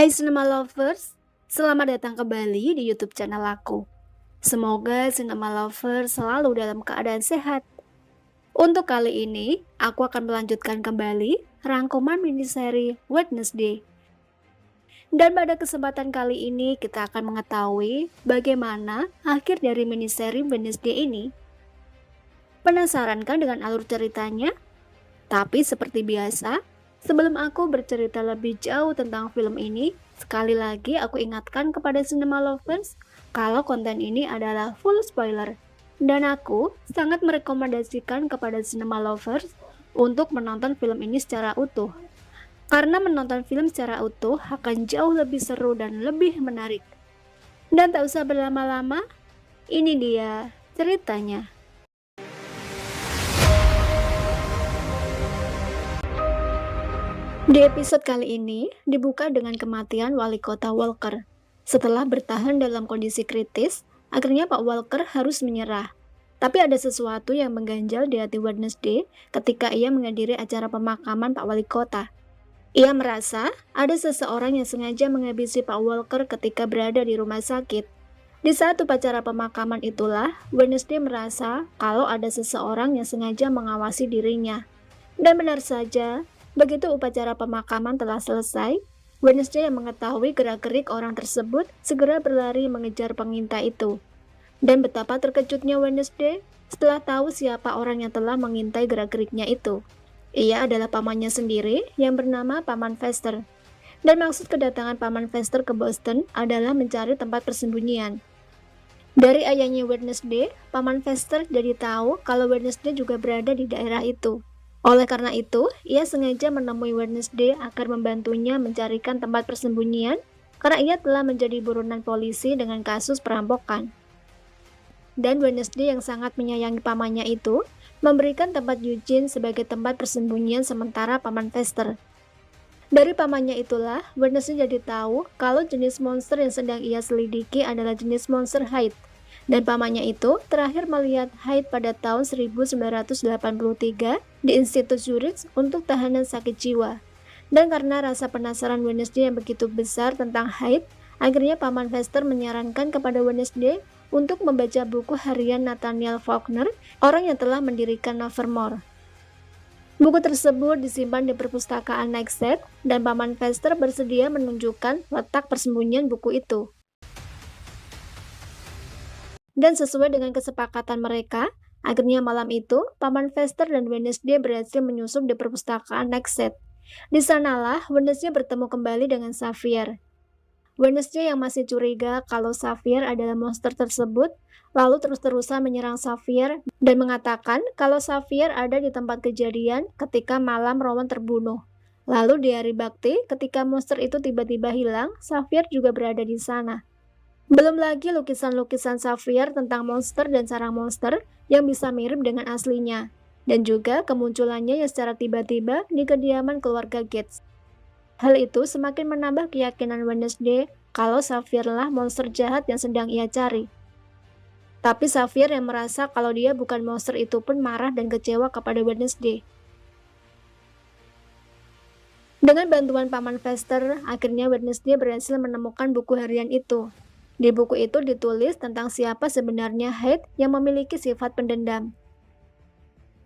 Hai Cinema Lovers, selamat datang kembali di YouTube channel aku. Semoga Cinema Lovers selalu dalam keadaan sehat. Untuk kali ini, aku akan melanjutkan kembali rangkuman miniseri Wednesday. Dan pada kesempatan kali ini kita akan mengetahui bagaimana akhir dari miniseri Wednesday ini. Penasaran kan dengan alur ceritanya? Tapi seperti biasa, sebelum aku bercerita lebih jauh tentang film ini, sekali lagi aku ingatkan kepada Cinema Lovers kalau konten ini adalah full spoiler. Dan aku sangat merekomendasikan kepada Cinema Lovers untuk menonton film ini secara utuh. Karena menonton film secara utuh akan jauh lebih seru dan lebih menarik. Dan tak usah berlama-lama, ini dia ceritanya. Di episode kali ini dibuka dengan kematian wali kota Walker. Setelah bertahan dalam kondisi kritis, akhirnya Pak Walker harus menyerah. Tapi ada sesuatu yang mengganjal di hati Wednesday ketika ia menghadiri acara pemakaman Pak Wali Kota. Ia merasa ada seseorang yang sengaja menghabisi Pak Walker ketika berada di rumah sakit. Di saat upacara pemakaman itulah, Wednesday merasa kalau ada seseorang yang sengaja mengawasi dirinya. Dan benar saja, begitu upacara pemakaman telah selesai, Wednesday yang mengetahui gerak-gerik orang tersebut segera berlari mengejar pengintai itu. Dan betapa terkejutnya Wednesday setelah tahu siapa orang yang telah mengintai gerak-geriknya itu. Ia adalah pamannya sendiri yang bernama Paman Fester. Dan maksud kedatangan Paman Fester ke Boston adalah mencari tempat persembunyian. Dari ayahnya Wednesday, Paman Fester jadi tahu kalau Wednesday juga berada di daerah itu. Oleh karena itu, ia sengaja menemui Wednesday agar membantunya mencarikan tempat persembunyian karena ia telah menjadi buronan polisi dengan kasus perampokan. Dan Wednesday yang sangat menyayangi pamannya itu memberikan tempat Eugene sebagai tempat persembunyian sementara Paman Fester. Dari pamannya itulah, Wednesday jadi tahu kalau jenis monster yang sedang ia selidiki adalah jenis monster Hyde. Dan pamannya itu terakhir melihat Hyde pada tahun 1983 di Institut Zurich untuk tahanan sakit jiwa. Dan karena rasa penasaran Wednesday yang begitu besar tentang Hyde, akhirnya Paman Fester menyarankan kepada Wednesday untuk membaca buku harian Nathaniel Faulkner, orang yang telah mendirikan Nevermore. Buku tersebut disimpan di perpustakaan Nexet, dan Paman Fester bersedia menunjukkan letak persembunyian buku itu. Dan sesuai dengan kesepakatan mereka, akhirnya malam itu, Paman Fester dan Wednesday berhasil menyusup di perpustakaan Nexet. Di sanalah Wednesday bertemu kembali dengan Xavier. Wednesday yang masih curiga kalau Xavier adalah monster tersebut, lalu terus-terusan menyerang Xavier dan mengatakan kalau Xavier ada di tempat kejadian ketika malam Rowan terbunuh. Lalu di hari bakti, ketika monster itu tiba-tiba hilang, Xavier juga berada di sana. Belum lagi lukisan-lukisan Xavier tentang monster dan sarang monster yang bisa mirip dengan aslinya, dan juga kemunculannya yang secara tiba-tiba di kediaman keluarga Gates. Hal itu semakin menambah keyakinan Wednesday kalau Xavier lah monster jahat yang sedang ia cari. Tapi Xavier yang merasa kalau dia bukan monster itu pun marah dan kecewa kepada Wednesday. Dengan bantuan Paman Fester, akhirnya Wednesday berhasil menemukan buku harian itu. Di buku itu ditulis tentang siapa sebenarnya Hyde yang memiliki sifat pendendam.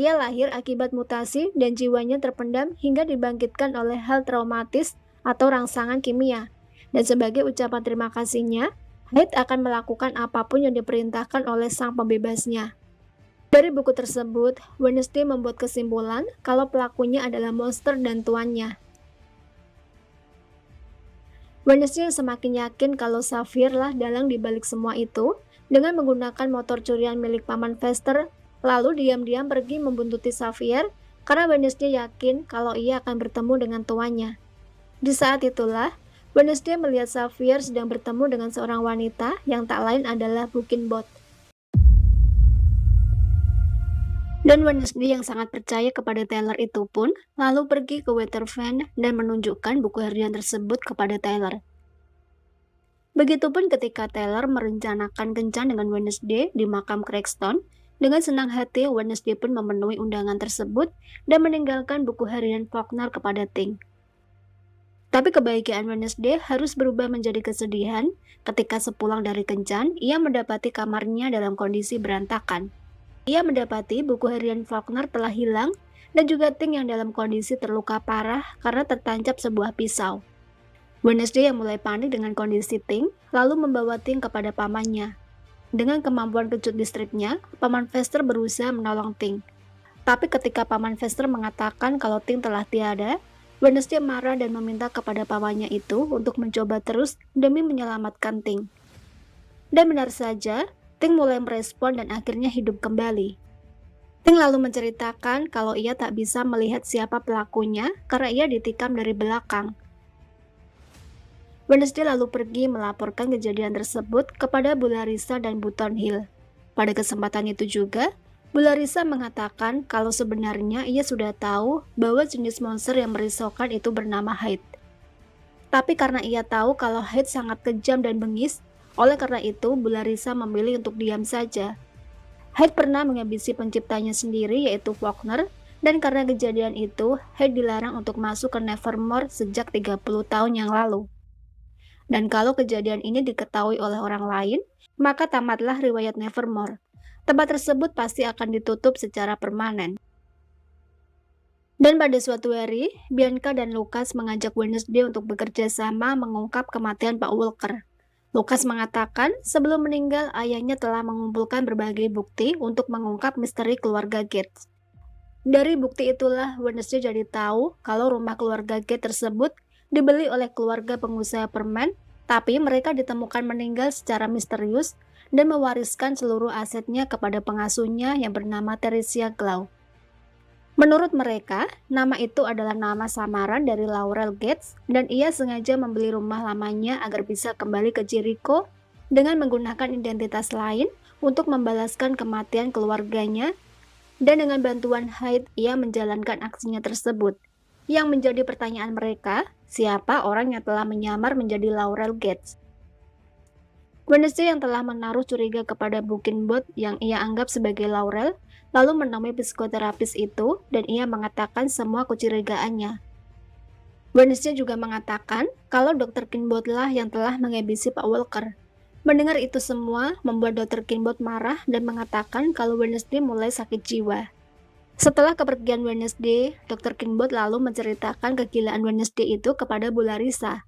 Ia lahir akibat mutasi dan jiwanya terpendam hingga dibangkitkan oleh hal traumatis atau rangsangan kimia. Dan sebagai ucapan terima kasihnya, Hyde akan melakukan apapun yang diperintahkan oleh sang pembebasnya. Dari buku tersebut, Wednesday membuat kesimpulan kalau pelakunya adalah monster dan tuannya. Wednesday semakin yakin kalau Xavier lah dalang dibalik semua itu dengan menggunakan motor curian milik Paman Fester, lalu diam-diam pergi membuntuti Xavier karena Wednesday yakin kalau ia akan bertemu dengan tuannya. Di saat itulah, Wednesday melihat Xavier sedang bertemu dengan seorang wanita yang tak lain adalah Buckinbot. Dan Wednesday yang sangat percaya kepada Taylor itu pun lalu pergi ke Waterfront dan menunjukkan buku harian tersebut kepada Taylor. Begitupun ketika Taylor merencanakan kencan dengan Wednesday di makam Craigstone, dengan senang hati Wednesday pun memenuhi undangan tersebut dan meninggalkan buku harian Faulkner kepada Ting. Tapi kebahagiaan Wednesday harus berubah menjadi kesedihan ketika sepulang dari kencan, ia mendapati kamarnya dalam kondisi berantakan. Ia mendapati buku harian Faulkner telah hilang dan juga Ting yang dalam kondisi terluka parah karena tertancap sebuah pisau. Wednesday yang mulai panik dengan kondisi Ting, lalu membawa Ting kepada pamannya. Dengan kemampuan kejut listriknya, Paman Vester berusaha menolong Ting. Tapi ketika Paman Vester mengatakan kalau Ting telah tiada, Wednesday marah dan meminta kepada pamannya itu untuk mencoba terus demi menyelamatkan Ting. Dan benar saja, Ting mulai merespon dan akhirnya hidup kembali. Ting lalu menceritakan kalau ia tak bisa melihat siapa pelakunya karena ia ditikam dari belakang. Wednesday lalu pergi melaporkan kejadian tersebut kepada Bu Larissa dan Bu Thornhill. Pada kesempatan itu juga, Bu Larissa mengatakan kalau sebenarnya ia sudah tahu bahwa jenis monster yang merisaukan itu bernama Hyde. Tapi karena ia tahu kalau Hyde sangat kejam dan bengis, oleh karena itu Bu Larissa memilih untuk diam saja. Hyde pernah menghabisi penciptanya sendiri yaitu Faulkner, dan karena kejadian itu, Hyde dilarang untuk masuk ke Nevermore sejak 30 tahun yang lalu. Dan kalau kejadian ini diketahui oleh orang lain, maka tamatlah riwayat Nevermore. Tempat tersebut pasti akan ditutup secara permanen. Dan pada suatu hari, Bianca dan Lucas mengajak Wednesday untuk bekerja sama mengungkap kematian Pak Walker. Lucas mengatakan sebelum meninggal ayahnya telah mengumpulkan berbagai bukti untuk mengungkap misteri keluarga Gates. Dari bukti itulah Wednesday jadi tahu kalau rumah keluarga Gates tersebut dibeli oleh keluarga pengusaha permen, tapi mereka ditemukan meninggal secara misterius dan mewariskan seluruh asetnya kepada pengasuhnya yang bernama Theresia Glaw. Menurut mereka, nama itu adalah nama samaran dari Laurel Gates dan ia sengaja membeli rumah lamanya agar bisa kembali ke Jericho dengan menggunakan identitas lain untuk membalaskan kematian keluarganya, dan dengan bantuan Hyde ia menjalankan aksinya tersebut. Yang menjadi pertanyaan mereka, siapa orang yang telah menyamar menjadi Laurel Gates? Wednesday yang telah menaruh curiga kepada Buckinbot yang ia anggap sebagai Laurel, lalu menemui psikoterapis itu dan ia mengatakan semua kecurigaannya. Wednesday juga mengatakan kalau Dr. Kinbot lah yang telah menghabisi Pak Walker. Mendengar itu semua membuat Dr. Kinbot marah dan mengatakan kalau Wednesday mulai sakit jiwa. Setelah kepergian Wednesday, Dr. Kinbot lalu menceritakan kegilaan Wednesday itu kepada Bu Larissa.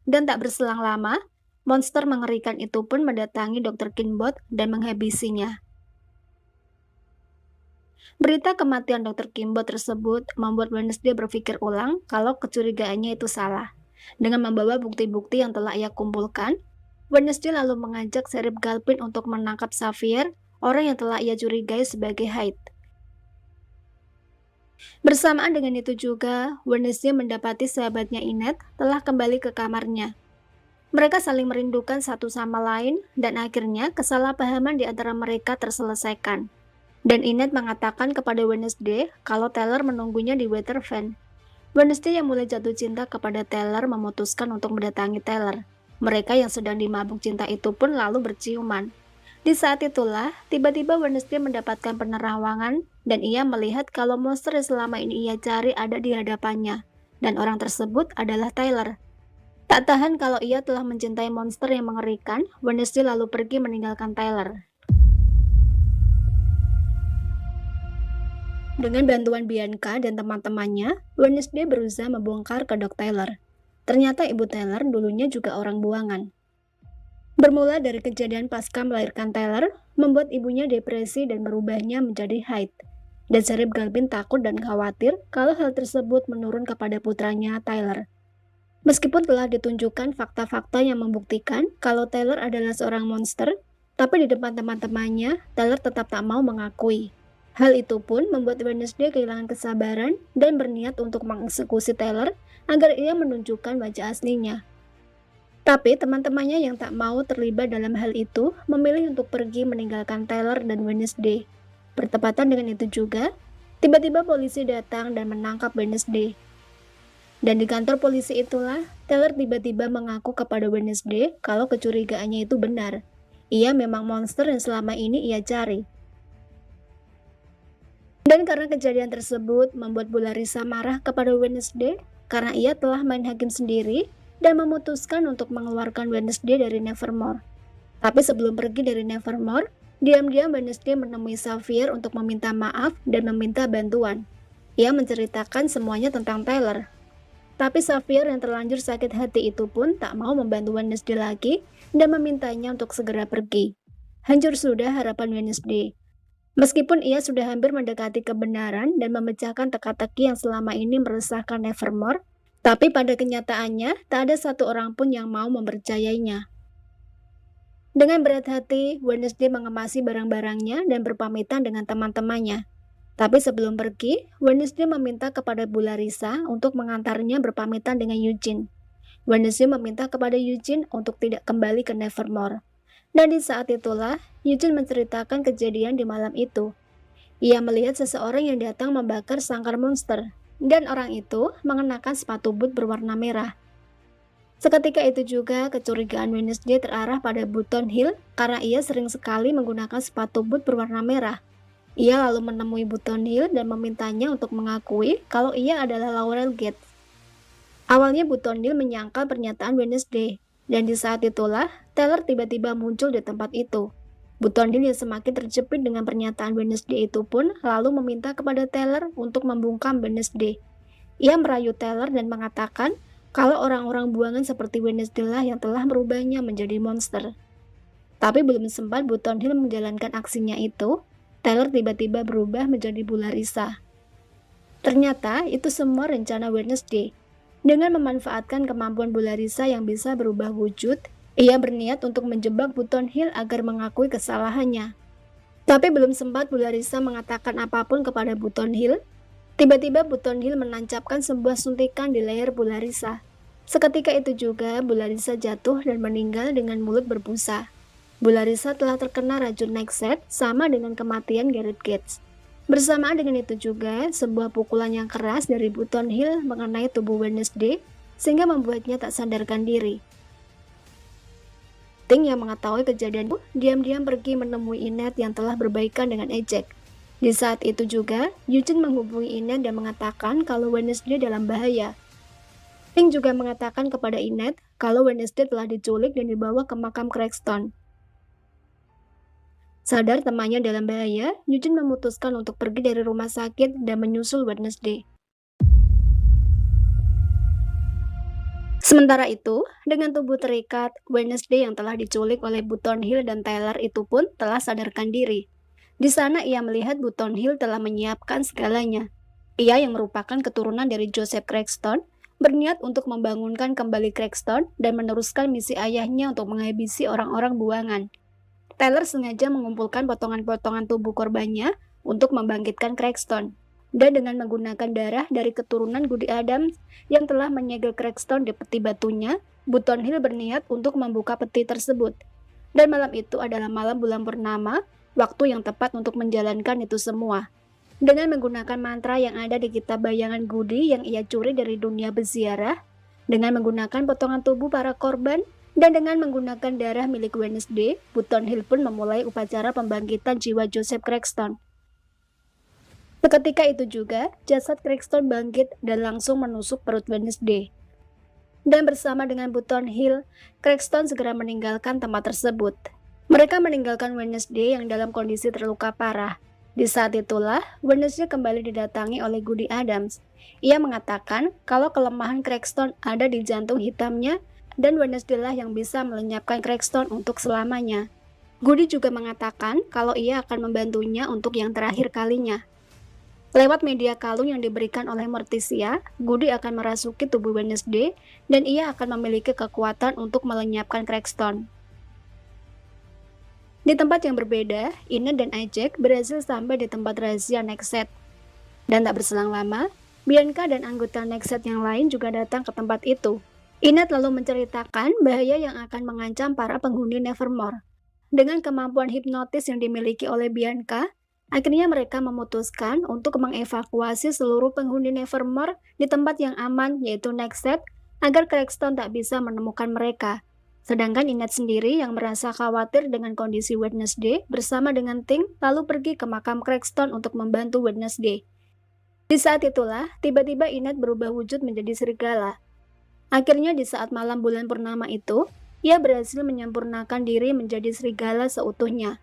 Dan tak berselang lama, monster mengerikan itu pun mendatangi Dr. Kinbot dan menghabisinya. Berita kematian Dr. Kinbot tersebut membuat Wednesday berpikir ulang kalau kecurigaannya itu salah. Dengan membawa bukti-bukti yang telah ia kumpulkan, Wednesday lalu mengajak Sheriff Galpin untuk menangkap Xavier, orang yang telah ia curigai sebagai Hyde. Bersamaan dengan itu juga, Wednesday mendapati sahabatnya Inet telah kembali ke kamarnya. Mereka saling merindukan satu sama lain dan akhirnya kesalahpahaman di antara mereka terselesaikan. Dan Inet mengatakan kepada Wednesday kalau Taylor menunggunya di waiter van. Wednesday yang mulai jatuh cinta kepada Taylor memutuskan untuk mendatangi Taylor. Mereka yang sedang dimabuk cinta itu pun lalu berciuman. Di saat itulah, tiba-tiba Wednesday mendapatkan penerawangan dan ia melihat kalau monster yang selama ini ia cari ada di hadapannya. Dan orang tersebut adalah Taylor. Tak tahan kalau ia telah mencintai monster yang mengerikan, Wednesday lalu pergi meninggalkan Taylor. Dengan bantuan Bianca dan teman-temannya, Wednesday berusaha membongkar kedok Taylor. Ternyata ibu Taylor dulunya juga orang buangan. Bermula dari kejadian pasca melahirkan Taylor, membuat ibunya depresi dan merubahnya menjadi Hyde. Dan Sheriff Galpin takut dan khawatir kalau hal tersebut menurun kepada putranya Taylor. Meskipun telah ditunjukkan fakta-fakta yang membuktikan kalau Taylor adalah seorang monster, tapi di depan teman-temannya, Taylor tetap tak mau mengakui. Hal itu pun membuat Wednesday kehilangan kesabaran dan berniat untuk mengeksekusi Taylor agar ia menunjukkan wajah aslinya. Tapi teman-temannya yang tak mau terlibat dalam hal itu memilih untuk pergi meninggalkan Taylor dan Wednesday. Bertepatan dengan itu juga, tiba-tiba polisi datang dan menangkap Wednesday. Dan di kantor polisi itulah, Taylor tiba-tiba mengaku kepada Wednesday kalau kecurigaannya itu benar. Ia memang monster yang selama ini ia cari. Dan karena kejadian tersebut membuat Bu Larissa marah kepada Wednesday karena ia telah main hakim sendiri dan memutuskan untuk mengeluarkan Wednesday dari Nevermore. Tapi sebelum pergi dari Nevermore, diam-diam Wednesday menemui Xavier untuk meminta maaf dan meminta bantuan. Ia menceritakan semuanya tentang Tyler. Tapi Xavier yang terlanjur sakit hati itu pun tak mau membantu Wednesday lagi dan memintanya untuk segera pergi. Hancur sudah harapan Wednesday. Meskipun ia sudah hampir mendekati kebenaran dan memecahkan teka-teki yang selama ini meresahkan Nevermore, tapi pada kenyataannya tak ada satu orang pun yang mau mempercayainya. Dengan berat hati, Wednesday mengemasi barang-barangnya dan berpamitan dengan teman-temannya. Tapi sebelum pergi, Wednesday meminta kepada Bu Larissa untuk mengantarnya berpamitan dengan Eugene. Wednesday meminta kepada Eugene untuk tidak kembali ke Nevermore. Dan di saat itulah, Eugene menceritakan kejadian di malam itu. Ia melihat seseorang yang datang membakar sangkar monster, dan orang itu mengenakan sepatu boot berwarna merah. Seketika itu juga kecurigaan Wednesday terarah pada Button Hill karena ia sering sekali menggunakan sepatu boot berwarna merah. Ia lalu menemui Button Hill dan memintanya untuk mengakui kalau ia adalah Laurel Gates. Awalnya Button Hill menyangkal pernyataan Wednesday, dan di saat itulah Tyler tiba-tiba muncul di tempat itu. Button Hill yang semakin terjepit dengan pernyataan Wednesday itu pun lalu meminta kepada Tyler untuk membungkam Wednesday. Ia merayu Tyler dan mengatakan kalau orang-orang buangan seperti Wednesday lah yang telah merubahnya menjadi monster. Tapi belum sempat Button Hill menjalankan aksinya itu, Tyler tiba-tiba berubah menjadi Bu Larissa. Ternyata itu semua rencana Wednesday. Dengan memanfaatkan kemampuan Bu Larissa yang bisa berubah wujud, ia berniat untuk menjebak Button Hill agar mengakui kesalahannya. Tapi belum sempat Bu Larissa mengatakan apapun kepada Button Hill, tiba-tiba Button Hill menancapkan sebuah suntikan di leher Bu Larissa. Seketika itu juga Bu Larissa jatuh dan meninggal dengan mulut berbusa. Bu Larissa telah terkena racun Nexet sama dengan kematian Gareth Gates. Bersamaan dengan itu juga, sebuah pukulan yang keras dari Button Hill mengenai tubuh Wednesday sehingga membuatnya tak sadarkan diri. Ting yang mengetahui kejadian itu diam-diam pergi menemui Inet yang telah berbaikan dengan Ejek. Di saat itu juga, Eugene menghubungi Inet dan mengatakan kalau Wednesday dalam bahaya. Ting juga mengatakan kepada Inet kalau Wednesday telah diculik dan dibawa ke makam Cragston. Sadar temannya dalam bahaya, Eugene memutuskan untuk pergi dari rumah sakit dan menyusul Wednesday. Sementara itu, dengan tubuh terikat, Wednesday yang telah diculik oleh Button Hill dan Tyler itu pun telah sadarkan diri. Di sana ia melihat Button Hill telah menyiapkan segalanya. Ia yang merupakan keturunan dari Joseph Cragston, berniat untuk membangunkan kembali Cragston dan meneruskan misi ayahnya untuk menghabisi orang-orang buangan. Tyler sengaja mengumpulkan potongan-potongan tubuh korbannya untuk membangkitkan Cragston. Dan dengan menggunakan darah dari keturunan Goody Adams yang telah menyegel Cragston di peti batunya, Button Hill berniat untuk membuka peti tersebut. Dan malam itu adalah malam bulan purnama, waktu yang tepat untuk menjalankan itu semua. Dengan menggunakan mantra yang ada di kitab bayangan Goody yang ia curi dari dunia berziarah, dengan menggunakan potongan tubuh para korban, dan dengan menggunakan darah milik Wednesday, Button Hill pun memulai upacara pembangkitan jiwa Joseph Cragston. Seketika itu juga, jasad Cragston bangkit dan langsung menusuk perut Wednesday. Dan bersama dengan Button Hill, Cragston segera meninggalkan tempat tersebut. Mereka meninggalkan Wednesday yang dalam kondisi terluka parah. Di saat itulah, Wednesday kembali didatangi oleh Goody Adams. Ia mengatakan kalau kelemahan Cragston ada di jantung hitamnya, dan Wednesday lah yang bisa melenyapkan Cragston untuk selamanya. Goody juga mengatakan kalau ia akan membantunya untuk yang terakhir kalinya. Lewat media kalung yang diberikan oleh Morticia, Goody akan merasuki tubuh Wednesday dan ia akan memiliki kekuatan untuk melenyapkan Cragston. Di tempat yang berbeda, Inet dan Ejek berhasil sampai di tempat rahasia Nexet. Dan tak berselang lama, Bianca dan anggota Nexet yang lain juga datang ke tempat itu. Inet lalu menceritakan bahaya yang akan mengancam para penghuni Nevermore. Dengan kemampuan hipnotis yang dimiliki oleh Bianca, akhirnya mereka memutuskan untuk mengevakuasi seluruh penghuni Nevermore di tempat yang aman yaitu Nexet agar Cragston tak bisa menemukan mereka. Sedangkan Inet sendiri yang merasa khawatir dengan kondisi Wednesday bersama dengan Ting lalu pergi ke makam Cragston untuk membantu Wednesday. Di saat itulah, tiba-tiba Inet berubah wujud menjadi serigala. Akhirnya di saat malam bulan purnama itu, ia berhasil menyempurnakan diri menjadi serigala seutuhnya.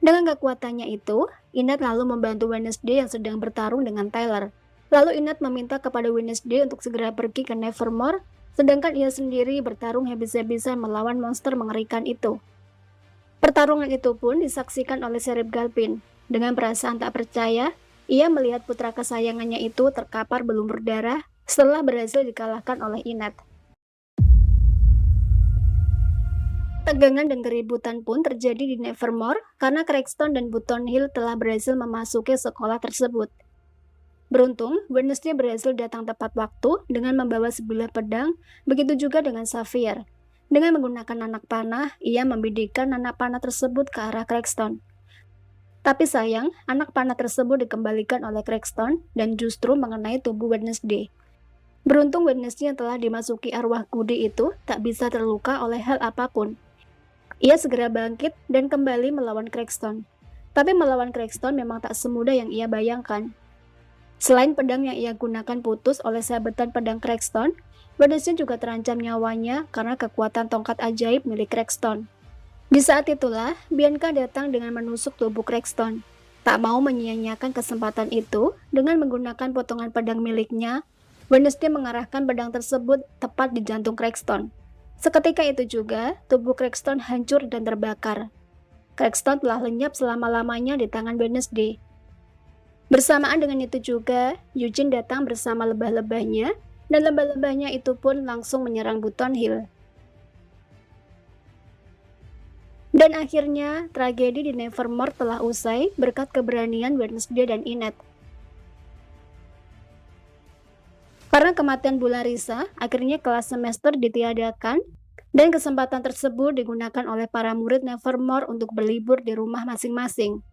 Dengan kekuatannya itu, Inet lalu membantu Wednesday yang sedang bertarung dengan Tyler. Lalu Inet meminta kepada Wednesday untuk segera pergi ke Nevermore, sedangkan ia sendiri bertarung habis-habisan melawan monster mengerikan itu. Pertarungan itu pun disaksikan oleh Sheriff Galpin. Dengan perasaan tak percaya, ia melihat putra kesayangannya itu terkapar belum berdarah setelah berhasil dikalahkan oleh Inet. Tegangan dan keributan pun terjadi di Nevermore karena Cragston dan Button Hill telah berhasil memasuki sekolah tersebut. Beruntung, Wednesday berhasil datang tepat waktu dengan membawa sebilah pedang, begitu juga dengan Xavier. Dengan menggunakan anak panah, ia membidikkan anak panah tersebut ke arah Cragston. Tapi sayang, anak panah tersebut dikembalikan oleh Cragston dan justru mengenai tubuh Wednesday. Beruntung Wednesday yang telah dimasuki arwah Goody itu tak bisa terluka oleh hal apapun. Ia segera bangkit dan kembali melawan Cragston. Tapi melawan Cragston memang tak semudah yang ia bayangkan. Selain pedang yang ia gunakan putus oleh sabetan pedang Cragston, Wednesday juga terancam nyawanya karena kekuatan tongkat ajaib milik Cragston. Di saat itulah, Bianca datang dengan menusuk tubuh Cragston. Tak mau menyia-nyiakan kesempatan itu, dengan menggunakan potongan pedang miliknya, Wednesday mengarahkan pedang tersebut tepat di jantung Cragston. Seketika itu juga, tubuh Cragston hancur dan terbakar. Cragston telah lenyap selama-lamanya di tangan Wednesday. Bersamaan dengan itu juga, Eugene datang bersama lebah-lebahnya, dan lebah-lebahnya itu pun langsung menyerang Button Hill. Dan akhirnya, tragedi di Nevermore telah usai berkat keberanian Wednesday dan Inet. Karena kematian Bularisa, akhirnya kelas semester ditiadakan, dan kesempatan tersebut digunakan oleh para murid Nevermore untuk berlibur di rumah masing-masing.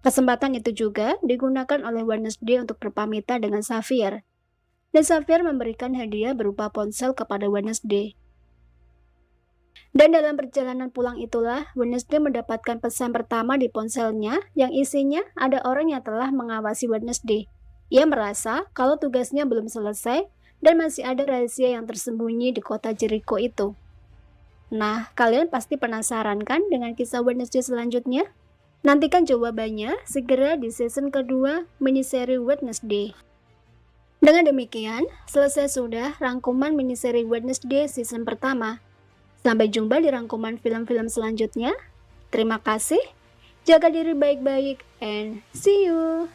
Kesempatan itu juga digunakan oleh Wednesday untuk berpamitan dengan Xavier. Dan Xavier memberikan hadiah berupa ponsel kepada Wednesday. Dan dalam perjalanan pulang itulah, Wednesday mendapatkan pesan pertama di ponselnya yang isinya ada orang yang telah mengawasi Wednesday. Ia merasa kalau tugasnya belum selesai dan masih ada rahasia yang tersembunyi di kota Jericho itu. Nah, kalian pasti penasaran kan dengan kisah Wednesday selanjutnya? Nantikan jawabannya segera di season kedua miniseri Wednesday. Dengan demikian, selesai sudah rangkuman miniseri Wednesday season pertama. Sampai jumpa di rangkuman film-film selanjutnya. Terima kasih, jaga diri baik-baik, and see you!